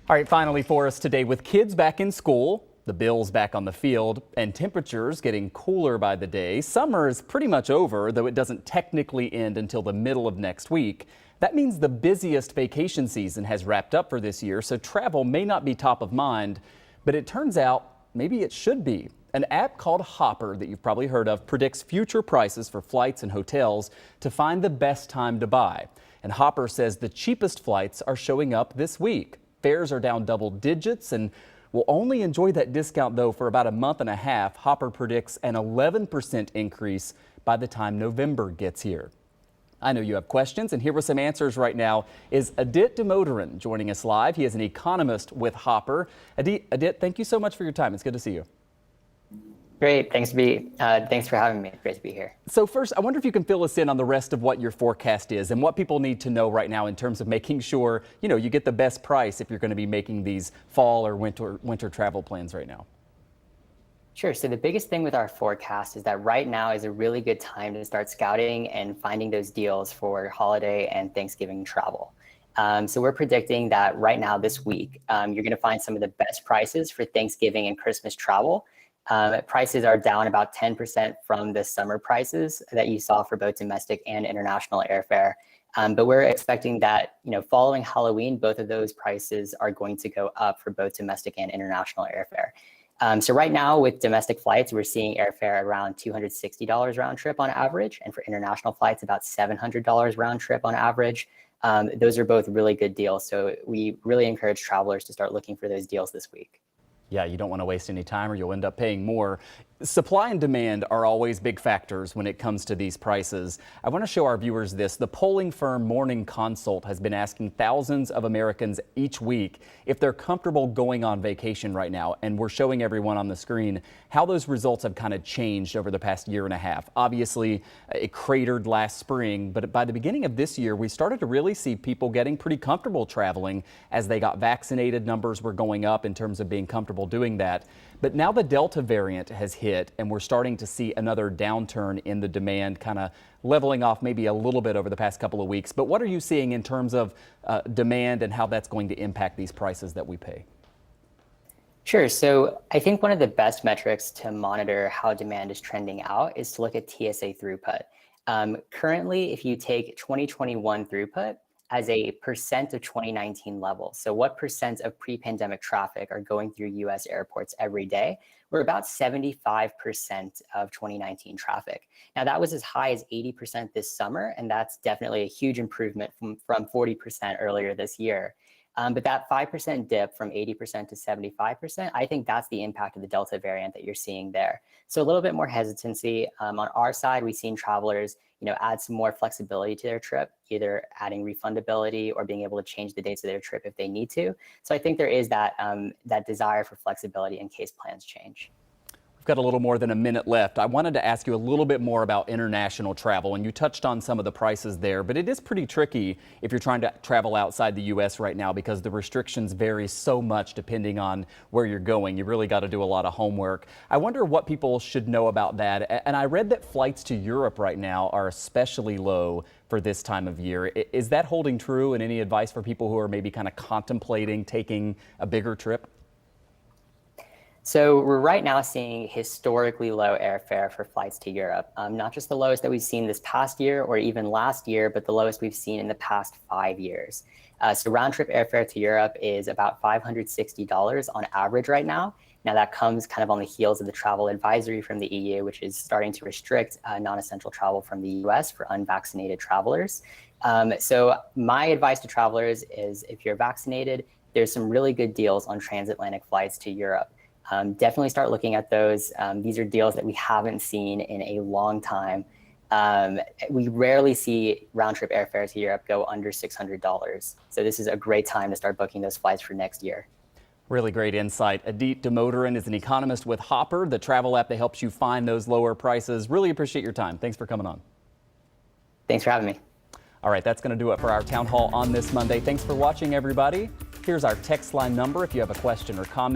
All right, finally for us today, with kids back in school, the Bills back on the field, and temperatures getting cooler by the day, summer is pretty much over, though it doesn't technically end until the middle of next week. That means the busiest vacation season has wrapped up for this year, so travel may not be top of mind, but it turns out maybe it should be. An app called Hopper that you've probably heard of predicts future prices for flights and hotels to find the best time to buy. And Hopper says the cheapest flights are showing up this week. Fares are down double digits and will only enjoy that discount though for about a month and a half. Hopper predicts an 11% increase by the time November gets here. I know you have questions, and here with some answers right now is Adit Damodaran joining us live. He is an economist with Hopper. Adit, thank you so much for your time. It's good to see you. Great. Thanks for having me. Great to be here. So first, I wonder if you can fill us in on the rest of what your forecast is and what people need to know right now in terms of making sure, you get the best price if you're going to be making these fall or winter travel plans right now. Sure. So the biggest thing with our forecast is that right now is a really good time to start scouting and finding those deals for holiday and Thanksgiving travel. So we're predicting that right now this week, you're going to find some of the best prices for Thanksgiving and Christmas travel. Prices are down about 10% from the summer prices that you saw for both domestic and international airfare. But we're expecting that, following Halloween, both of those prices are going to go up for both domestic and international airfare. So right now with domestic flights, we're seeing airfare around $260 round trip on average. And for international flights, about $700 round trip on average. Those are both really good deals. So we really encourage travelers to start looking for those deals this week. Yeah, you don't want to waste any time or you'll end up paying more. Supply and demand are always big factors when it comes to these prices. I want to show our viewers this. The polling firm Morning Consult has been asking thousands of Americans each week if they're comfortable going on vacation right now. And we're showing everyone on the screen how those results have kind of changed over the past year and a half. Obviously, it cratered last spring, but by the beginning of this year, we started to really see people getting pretty comfortable traveling as they got vaccinated. Numbers were going up in terms of being comfortable doing that. But now the Delta variant has hit and we're starting to see another downturn in the demand, kind of leveling off maybe a little bit over the past couple of weeks. But what are you seeing in terms of demand and how that's going to impact these prices that we pay? Sure. So I think one of the best metrics to monitor how demand is trending out is to look at TSA throughput. Currently, if you take 2021 throughput as a percent of 2019 levels, so what percent of pre-pandemic traffic are going through U.S. airports every day, we're about 75% of 2019 traffic. Now that was as high as 80% this summer, and that's definitely a huge improvement from 40% earlier this year. But that 5% dip from 80% to 75%, I think that's the impact of the Delta variant that you're seeing there. So a little bit more hesitancy. On our side, we've seen travelers, add some more flexibility to their trip, either adding refundability or being able to change the dates of their trip if they need to. So I think there is that desire for flexibility in case plans change. Got a little more than a minute left. I wanted to ask you a little bit more about international travel, and you touched on some of the prices there, but it is pretty tricky if you're trying to travel outside the U.S. right now because the restrictions vary so much depending on where you're going. You really got to do a lot of homework. I wonder what people should know about that. And I read that flights to Europe right now are especially low for this time of year. Is that holding true, and any advice for people who are maybe kind of contemplating taking a bigger trip? So we're right now seeing historically low airfare for flights to Europe, not just the lowest that we've seen this past year or even last year, but the lowest we've seen in the past 5 years. So round trip airfare to Europe is about $560 on average right now. Now that comes kind of on the heels of the travel advisory from the EU, which is starting to restrict non-essential travel from the US for unvaccinated travelers. So my advice to travelers is if you're vaccinated, there's some really good deals on transatlantic flights to Europe. Definitely start looking at those. These are deals that we haven't seen in a long time. We rarely see round trip airfares to Europe go under $600. So this is a great time to start booking those flights for next year. Really great insight. Adit Damodaran is an economist with Hopper, the travel app that helps you find those lower prices. Really appreciate your time. Thanks for coming on. Thanks for having me. All right, that's going to do it for our town hall on this Monday. Thanks for watching, everybody. Here's our text line number if you have a question or comment.